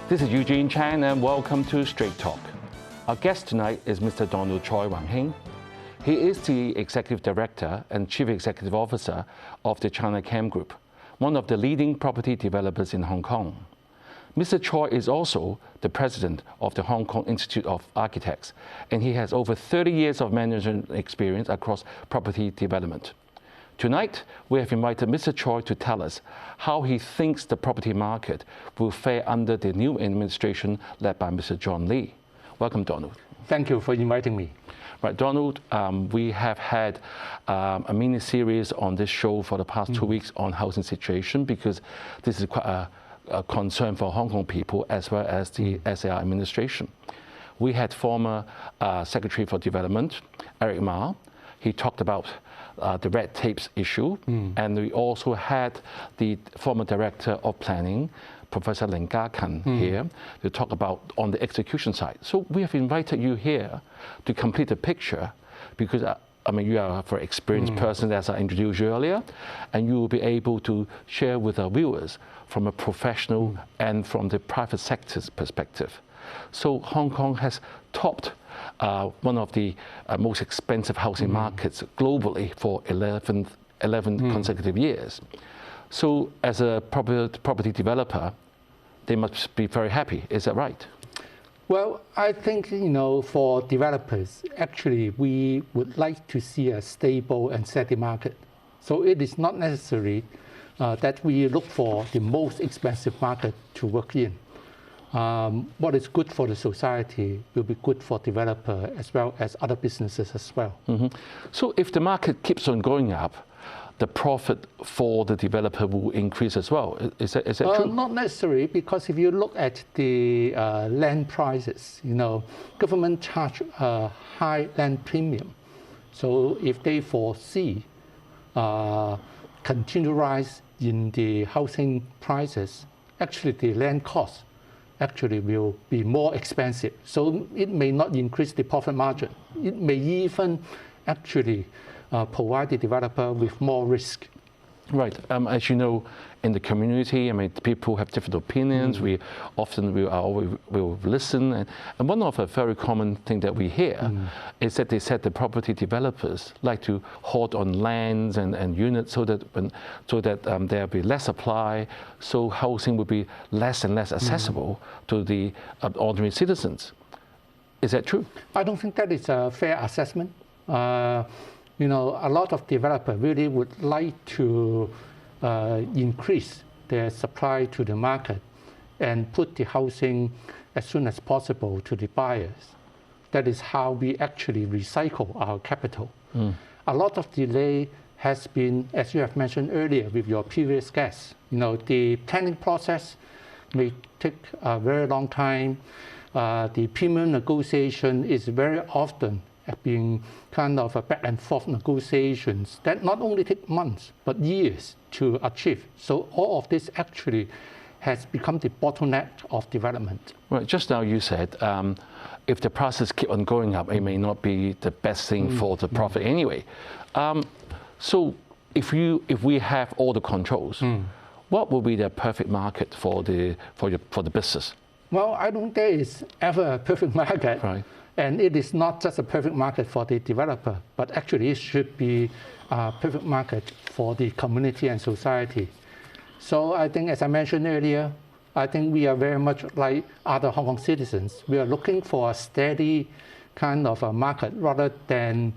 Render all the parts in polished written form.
This is Eugene Chan and welcome to Straight Talk. Our guest tonight is Mr. Donald Choi Wang Hing. He is the Executive Director and Chief Executive Officer of the China Cam Group, one of the leading property developers in Hong Kong. Mr. Choi is also the President of the Hong Kong Institute of Architects, and he has over 30 years of management experience across property development. Tonight, we have invited Mr. Choi to tell us how he thinks the property market will fare under the new administration led by Mr. John Lee. Welcome, Donald. Thank you for inviting me. Right, Donald, we have had a mini-series on this show for the past 2 weeks on housing situation because this is quite a concern for Hong Kong people as well as the SAR administration. We had former Secretary for Development, Eric Ma. He talked about the red tapes issue, and we also had the former Director of Planning, Professor Ling Ka-kan here to talk about on the execution side. So we have invited you here to complete the picture because I mean, you are a very experienced person, as I introduced you earlier, and you will be able to share with our viewers from a professional and from the private sector's perspective. So Hong Kong has topped one of the most expensive housing markets globally for 11 consecutive years. So as a property developer, they must be very happy. Is that right? Well, I think, for developers, actually, we would like to see a stable and steady market. So it is not necessary that we look for the most expensive market to work in. What is good for the society will be good for developer as well as other businesses as well. So if the market keeps on going up, the profit for the developer will increase as well. Is that true? Not necessarily, because if you look at the land prices, government charge a high land premium. So if they foresee continued rise in the housing prices, actually the land cost actually will be more expensive. So it may not increase the profit margin. It may even actually provide the developer with more risk. Right. As you know, in the community, I mean, people have different opinions. We often will listen. And one of a very common thing that we hear is that they said the property developers like to hoard on lands and units so that there will be less supply, so housing will be less and less accessible to the ordinary citizens. Is that true? I don't think that is a fair assessment. A lot of developers really would like to increase their supply to the market and put the housing as soon as possible to the buyers. That is how we actually recycle our capital. A lot of delay has been, as you have mentioned earlier with your previous guests, the planning process may take a very long time. The premium negotiation is very often being kind of a back and forth negotiations that not only take months, but years to achieve. So all of this actually has become the bottleneck of development. Right, just now you said, if the prices keep on going up, it may not be the best thing for the profit anyway. So if we have all the controls, what will be the perfect market for the business? Well, I don't think there is ever a perfect market. Right. And it is not just a perfect market for the developer, but actually it should be a perfect market for the community and society. So I think, as I mentioned earlier, I think we are very much like other Hong Kong citizens. We are looking for a steady kind of a market rather than,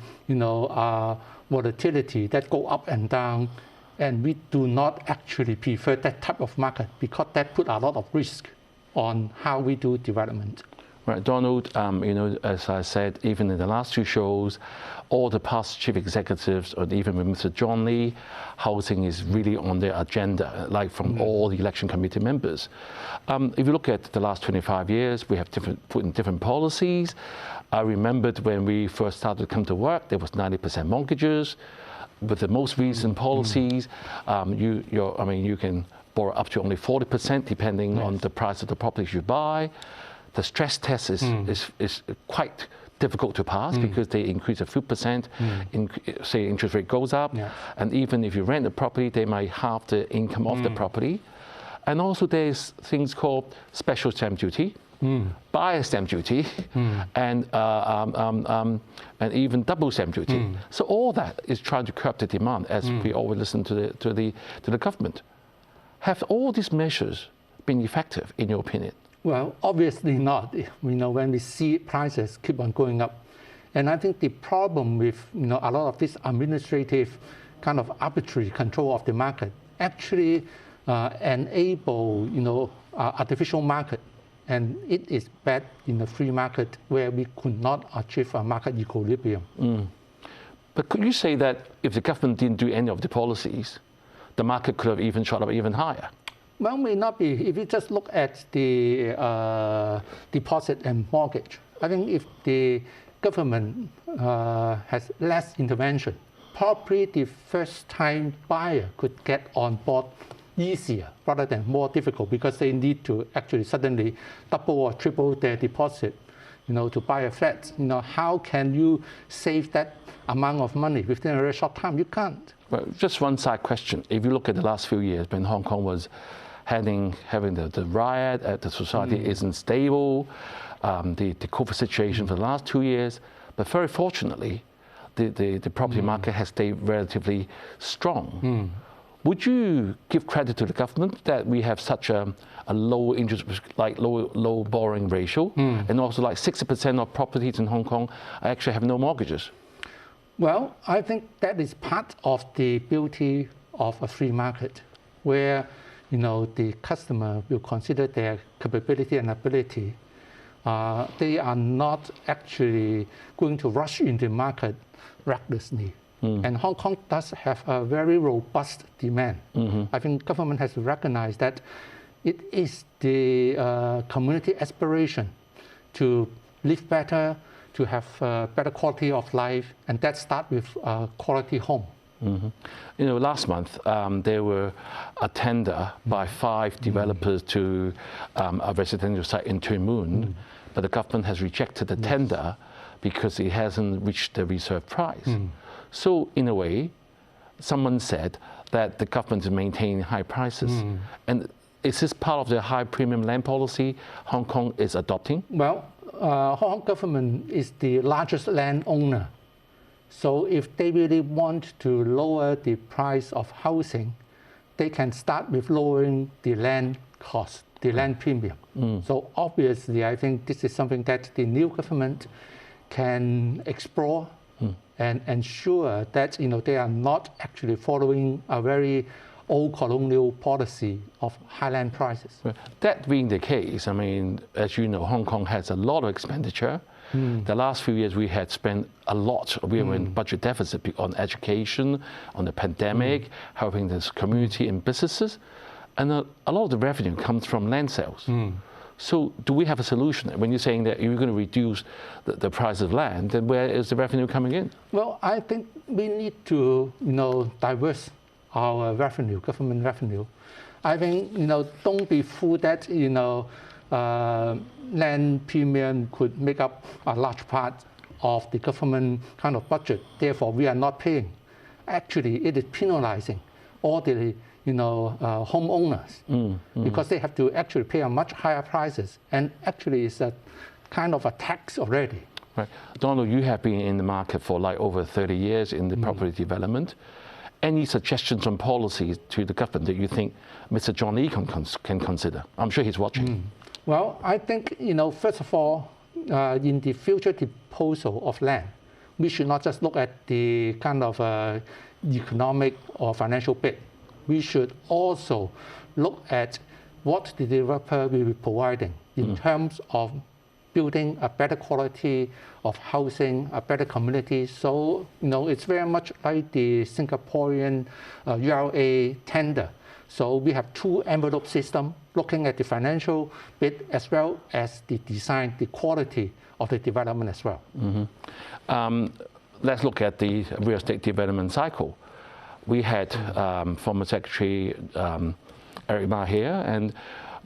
volatility that go up and down. And we do not actually prefer that type of market because that put a lot of risk on how we do development. Right, Donald, as I said, even in the last two shows, all the past chief executives, or even with Mr. John Lee, housing is really on their agenda, like from all the election committee members. If you look at the last 25 years, we have put in different policies. I remembered when we first started to come to work, there was 90% mortgages. With the most recent policies, you can borrow up to only 40% depending on the price of the properties you buy. The stress test is quite difficult to pass because they increase a few percent, say interest rate goes up, and even if you rent the property, they might halve the income of the property. And also there's things called special stamp duty, buyer stamp duty, and even double stamp duty. So all that is trying to curb the demand, as we always listen to the government. Have all these measures been effective, in your opinion? Well, obviously not. When we see prices keep on going up, and I think the problem with a lot of this administrative kind of arbitrary control of the market actually enable artificial market, and it is bad in the free market where we could not achieve a market equilibrium. But could you say that if the government didn't do any of the policies, the market could have even shot up even higher? Well, may not be. If you just look at the deposit and mortgage, I think if the government has less intervention, probably the first-time buyer could get on board easier rather than more difficult, because they need to actually suddenly double or triple their deposit, to buy a flat. How can you save that amount of money within a very short time? You can't. Well, just one side question. If you look at the last few years, when Hong Kong was having the riot, the society isn't stable, the COVID situation for the last 2 years, but very fortunately, the property market has stayed relatively strong. Would you give credit to the government that we have such a low interest, like low borrowing ratio, and also like 60% of properties in Hong Kong actually have no mortgages? Well, I think that is part of the beauty of a free market, where the customer will consider their capability and ability. They are not actually going to rush into the market recklessly. And Hong Kong does have a very robust demand. I think government has to recognize that it is the community aspiration to live better, to have better quality of life, and that starts with a quality home. Last month there were a tender by 5 developers to a residential site in Tuen Mun, but the government has rejected the tender because it hasn't reached the reserve price. So in a way, someone said that the government is maintaining high prices. And is this part of the high premium land policy Hong Kong is adopting? Well, Hong Kong government is the largest landowner. So if they really want to lower the price of housing, they can start with lowering the land cost, the land premium. So obviously, I think this is something that the new government can explore and ensure that they are not actually following a very old colonial policy of high land prices. That being the case, I mean, as you know, Hong Kong has a lot of expenditure. The last few years we had spent a lot. We were in budget deficit on education, on the pandemic, helping this community and businesses. And a lot of the revenue comes from land sales. So do we have a solution? When you're saying that you're going to reduce the price of land, then where is the revenue coming in? Well, I think we need to, diverse our revenue, government revenue. I think, don't be fooled that, land premium could make up a large part of the government kind of budget. Therefore, we are not paying. Actually, it is penalizing all the homeowners because they have to actually pay a much higher prices, and actually it's a kind of a tax already. Right. Donald, you have been in the market for like over 30 years in the property development. Any suggestions on policies to the government that you think Mr. John Lee can consider? I'm sure he's watching. Well, I think, first of all, in the future disposal of land, we should not just look at the kind of economic or financial bit. We should also look at what the developer will be providing in terms of building a better quality of housing, a better community. So, it's very much like the Singaporean URA tender. So we have 2 envelope system, looking at the financial bit as well as the design, the quality of the development as well. Let's look at the real estate development cycle. We had former Secretary Eric Ma here, and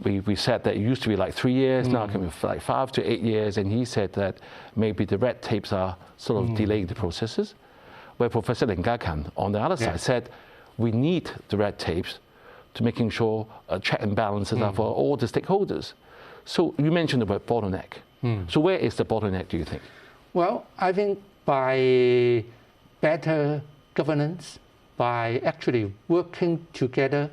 we said that it used to be like 3 years, now it can be like 5 to 8 years, and he said that maybe the red tapes are sort of delaying the processes. Where Professor Ling Ka-kan, on the other side, said we need the red tapes to making sure check and balances are for all the stakeholders. So you mentioned the word bottleneck. So where is the bottleneck, do you think? Well, I think by better governance, by actually working together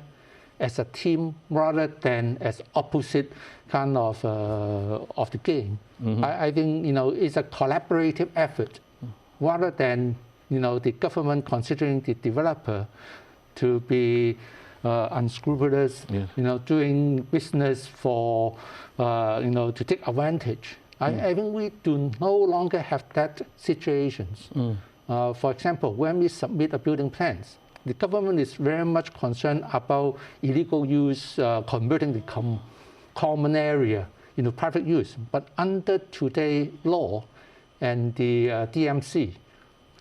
as a team rather than as opposite kind of the game. I think it's a collaborative effort rather than the government considering the developer to be unscrupulous, doing business for to take advantage. I think we do no longer have that situations. For example, when we submit a building plans, the government is very much concerned about illegal use, converting the common area into private use. But under today's law and the DMC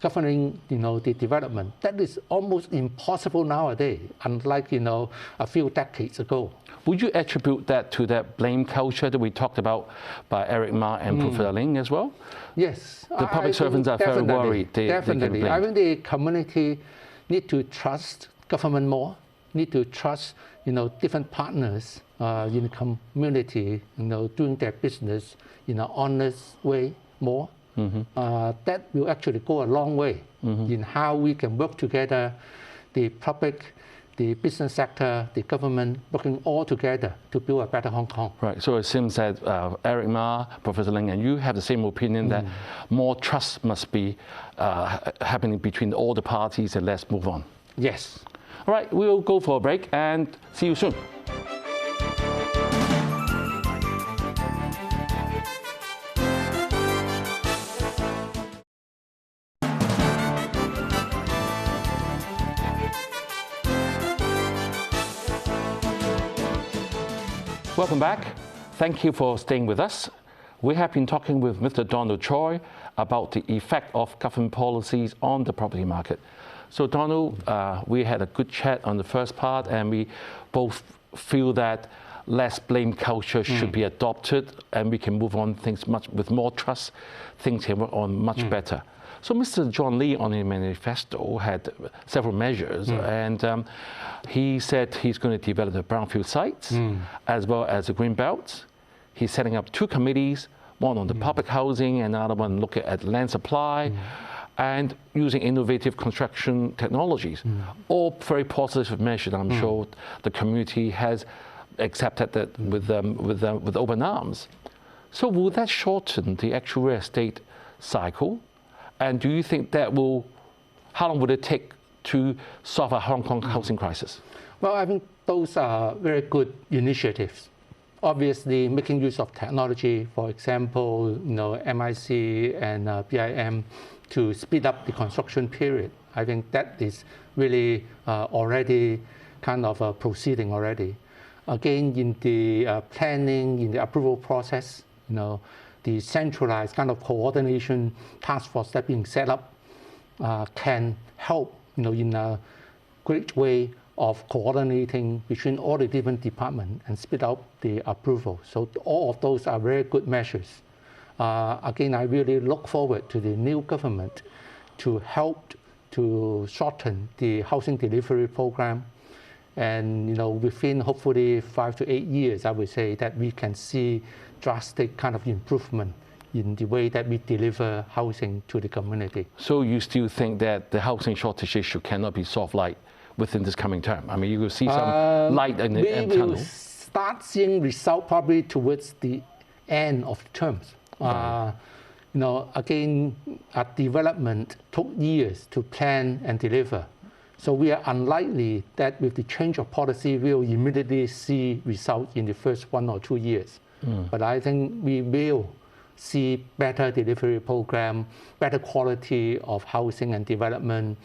governing the development, that is almost impossible nowadays, unlike a few decades ago. Would you attribute that to that blame culture that we talked about by Eric Ma and Professor Ling as well? Yes. The public servants are very worried. Definitely. I think the community need to trust government more, need to trust different partners in the community, doing their business in an honest way more. That will actually go a long way in how we can work together, the public, the business sector, the government, working all together to build a better Hong Kong. Right. So it seems that Eric Ma, Professor Ling, and you have the same opinion that more trust must be happening between all the parties, and let's move on. Yes. All right. We'll go for a break and see you soon. Welcome back. Thank you for staying with us. We have been talking with Mr. Donald Choi about the effect of government policies on the property market. So Donald, we had a good chat on the first part, and we both feel that less blame culture should be adopted, and we can move on things with more trust. Things can work on much better. So Mr. John Lee on the manifesto had several measures, and he said he's going to develop the brownfield sites as well as the green belts. He's setting up two committees, one on the public housing and another one looking at land supply and using innovative construction technologies. All very positive measures. I'm sure the community has accepted that with open arms. So will that shorten the actual real estate cycle? And do you think that how long would it take to solve a Hong Kong housing crisis? Well, I think those are very good initiatives. Obviously, making use of technology, for example, MIC and BIM, to speed up the construction period. I think that is really already kind of proceeding already. Again, in the planning, in the approval process, the centralized kind of coordination task force that being set up can help, in a great way of coordinating between all the different departments and speed up the approval. So all of those are very good measures. Again, I really look forward to the new government to help to shorten the housing delivery program. And within hopefully 5 to 8 years, I would say that we can see drastic kind of improvement in the way that we deliver housing to the community. So you still think that the housing shortage issue cannot be solved within this coming term? I mean, you will see some light in the tunnel. We will start seeing results probably towards the end of the terms. Right. Again, a development took years to plan and deliver. So we are unlikely that with the change of policy, we will immediately see results in the first 1 or 2 years. But I think we will see better delivery program, better quality of housing and development,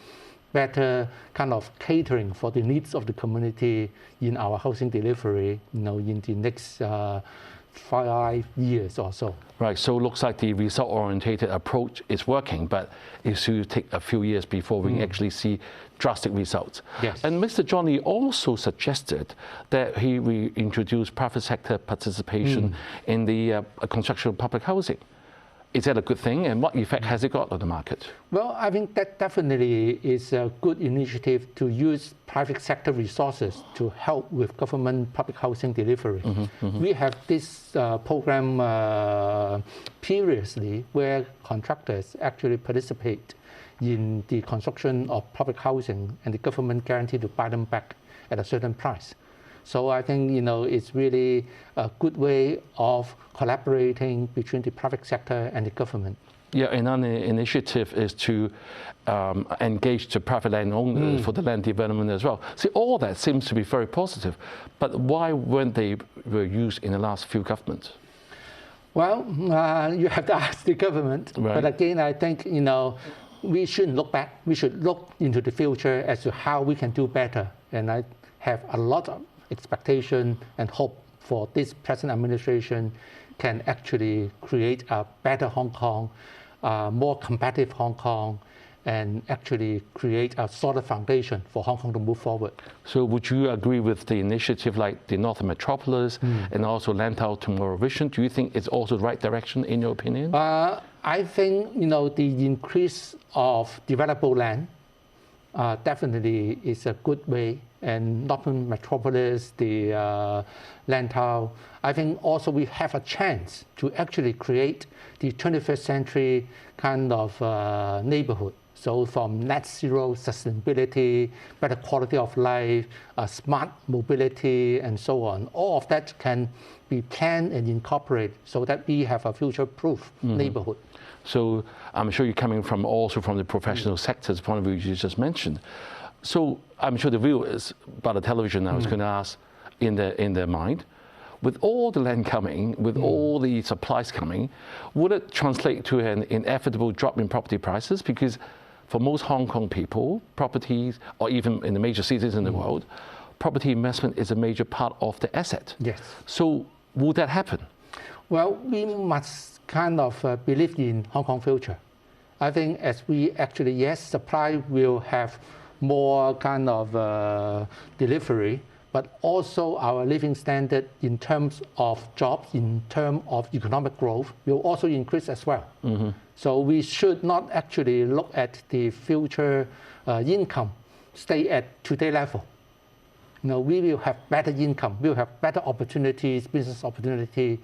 better kind of catering for the needs of the community in our housing delivery, in the next 5 years or so. Right, so it looks like the result-oriented approach is working, but it should take a few years before we actually see drastic results. Yes. And Mr. Johnny also suggested that he reintroduce private sector participation in the construction of public housing. Is that a good thing, and what effect has it got on the market? Well, I think that definitely is a good initiative to use private sector resources to help with government public housing delivery. We have this program previously where contractors actually participate in the construction of public housing, and the government guaranteed to buy them back at a certain price. So I think it's really a good way of collaborating between the private sector and the government. Yeah, another initiative is to engage the private landowners for the land development as well. See, all that seems to be very positive, but why weren't they used in the last few governments? Well, you have to ask the government. Right. But again, I think we shouldn't look back. We should look into the future as to how we can do better. And I have a lot of expectation and hope for this present administration can actually create a better Hong Kong, more competitive Hong Kong, and actually create a solid foundation for Hong Kong to move forward. So would you agree with the initiative like the Northern Metropolis and also Lantau Tomorrow Vision? Do you think it's also the right direction in your opinion? I think the increase of developable land definitely is a good way, and Northern Metropolis, the Lantau, I think also we have a chance to actually create the 21st century kind of neighborhood. So from net zero sustainability, better quality of life, smart mobility, and so on, all of that can be planned and incorporated so that we have a future-proof neighborhood. So I'm sure you're coming from also from the professional sector's point of view you just mentioned. So I'm sure the viewers by the television I was going to ask in their mind, with all the land coming, with all the supplies coming, would it translate to an inevitable drop in property prices? Because for most Hong Kong people, properties, or even in the major cities in the world, property investment is a major part of the asset. Yes. So would that happen? Well, we must kind of believe in Hong Kong future. I think as we actually, yes, supply will have more kind of delivery, but also our living standard in terms of jobs, in terms of economic growth, will also increase as well. So we should not actually look at the future income stay at today level. We will have better income, we will have better opportunities, business opportunity.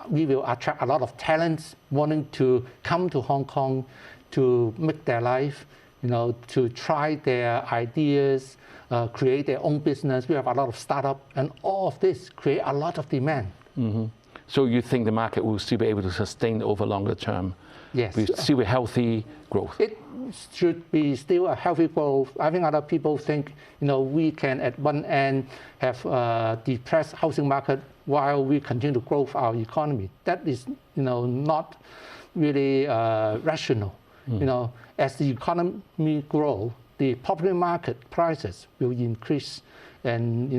We will attract a lot of talents wanting to come to Hong Kong to make their life, to try their ideas, create their own business. We have a lot of startup, and all of this create a lot of demand. So you think the market will still be able to sustain over longer term? Yes. We still a healthy growth? It should be still a healthy growth. I think other people think, we can at one end have a depressed housing market while we continue to grow our economy. That is, not really rational. As the economy grows, the property market prices will increase and,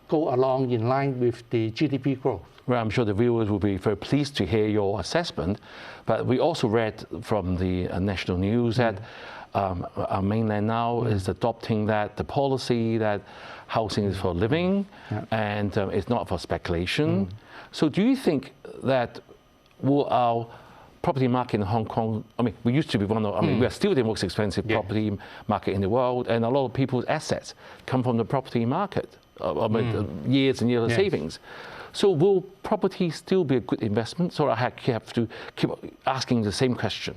go along in line with the GDP growth. Well, I'm sure the viewers will be very pleased to hear your assessment, but we also read from the national news that our mainland now is adopting the policy that housing is for living and it's not for speculation. So do you think that will our property market in Hong Kong, we used to be one of, we are still the most expensive property market in the world, and a lot of people's assets come from the property market, years and years of savings. So will property still be a good investment? So I have to keep asking the same question.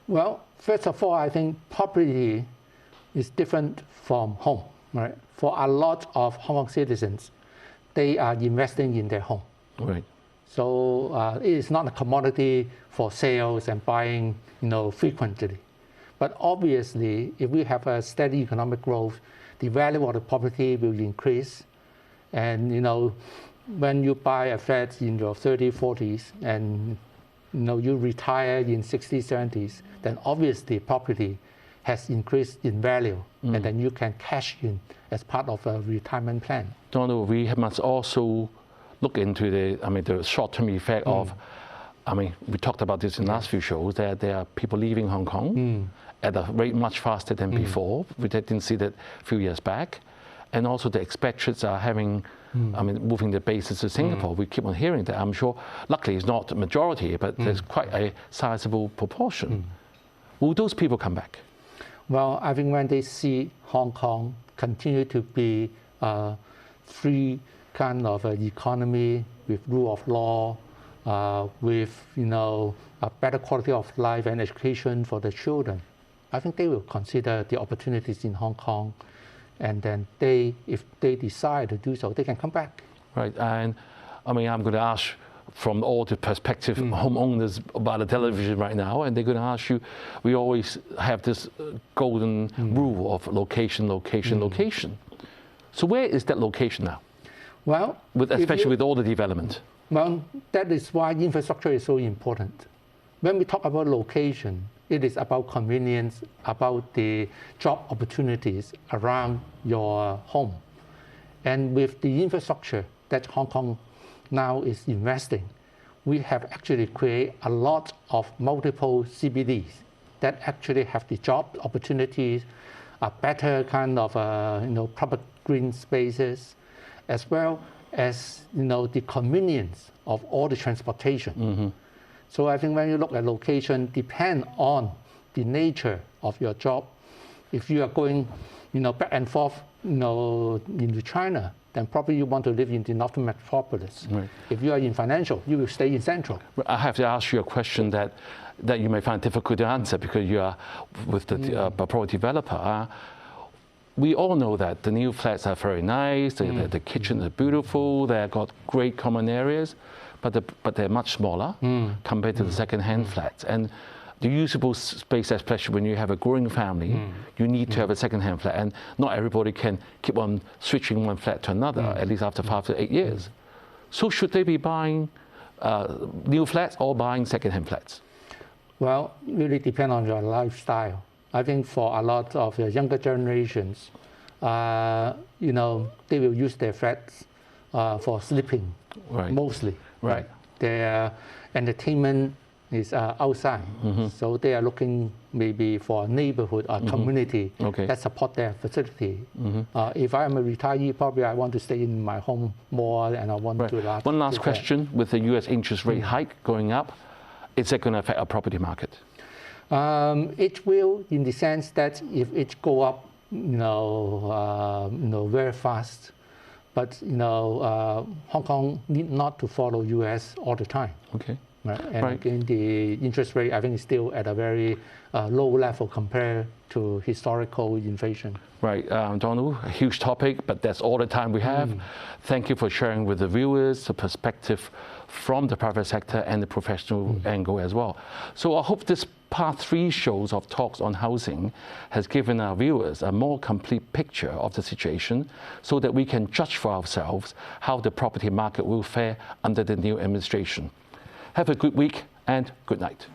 Well, first of all, I think property is different from home, right? For a lot of Hong Kong citizens, they are investing in their home. Right. So it is not a commodity for sales and buying, frequently. But obviously, if we have a steady economic growth, the value of the property will increase. And, when you buy a flat in your 30s, 40s, and you retire in 60s, 70s, then obviously property has increased in value, and then you can cash in as part of a retirement plan. Donald, we must also look into the short-term effect of, we talked about this in the last few shows, that there are people leaving Hong Kong at a rate much faster than before. We didn't see that a few years back. And also the expatriates are having I mean, moving their bases to Singapore. We keep on hearing that. I'm sure, luckily, it's not a majority, but there's quite a sizable proportion. Will those people come back? Well, I think when they see Hong Kong continue to be a free kind of economy with rule of law, with a better quality of life and education for the children, I think they will consider the opportunities in Hong Kong, and then if they decide to do so, they can come back. Right, and I mean, I'm going to ask from all the perspective homeowners about the television right now, and they're going to ask you, we always have this golden rule of location, location, location. So where is that location now? Well, especially with all the development. Well, that is why infrastructure is so important. When we talk about location, it is about convenience, about the job opportunities around your home. And with the infrastructure that Hong Kong now is investing, we have actually created a lot of multiple CBDs that actually have the job opportunities, a better kind of proper green spaces, as well as the convenience of all the transportation. So I think when you look at location, depend on the nature of your job. If you are going back and forth into China, then probably you want to live in the northern metropolis. Right. If you are in financial, you will stay in central. I have to ask you a question that you may find difficult to answer because you are with the property developer. We all know that the new flats are very nice, the kitchen is beautiful, they've got great common areas, but they're much smaller compared to the second-hand flats. And the usable space, especially when you have a growing family, you need to have a second-hand flat. And not everybody can keep on switching one flat to another, at least after 5 to 8 years. So should they be buying new flats or buying second-hand flats? Well, it really depends on your lifestyle. I think for a lot of the younger generations, they will use their flats for sleeping, mostly. Right. Their entertainment is outside, so they are looking maybe for a neighborhood or community that support their facility. If I am a retiree, probably I want to stay in my home more, and I want to. One last question: with the U.S. interest rate hike going up, is that going to affect our property market? It will, in the sense that if it go up, very fast, but Hong Kong need not to follow U.S. all the time. Okay. Right. And again, the interest rate I think is still at a very low level compared to historical inflation. Right, Donald, a huge topic, but that's all the time we have. Thank you for sharing with the viewers the perspective from the private sector and the professional angle as well. So I hope this part 3 shows of talks on housing has given our viewers a more complete picture of the situation so that we can judge for ourselves how the property market will fare under the new administration. Have a good week and good night.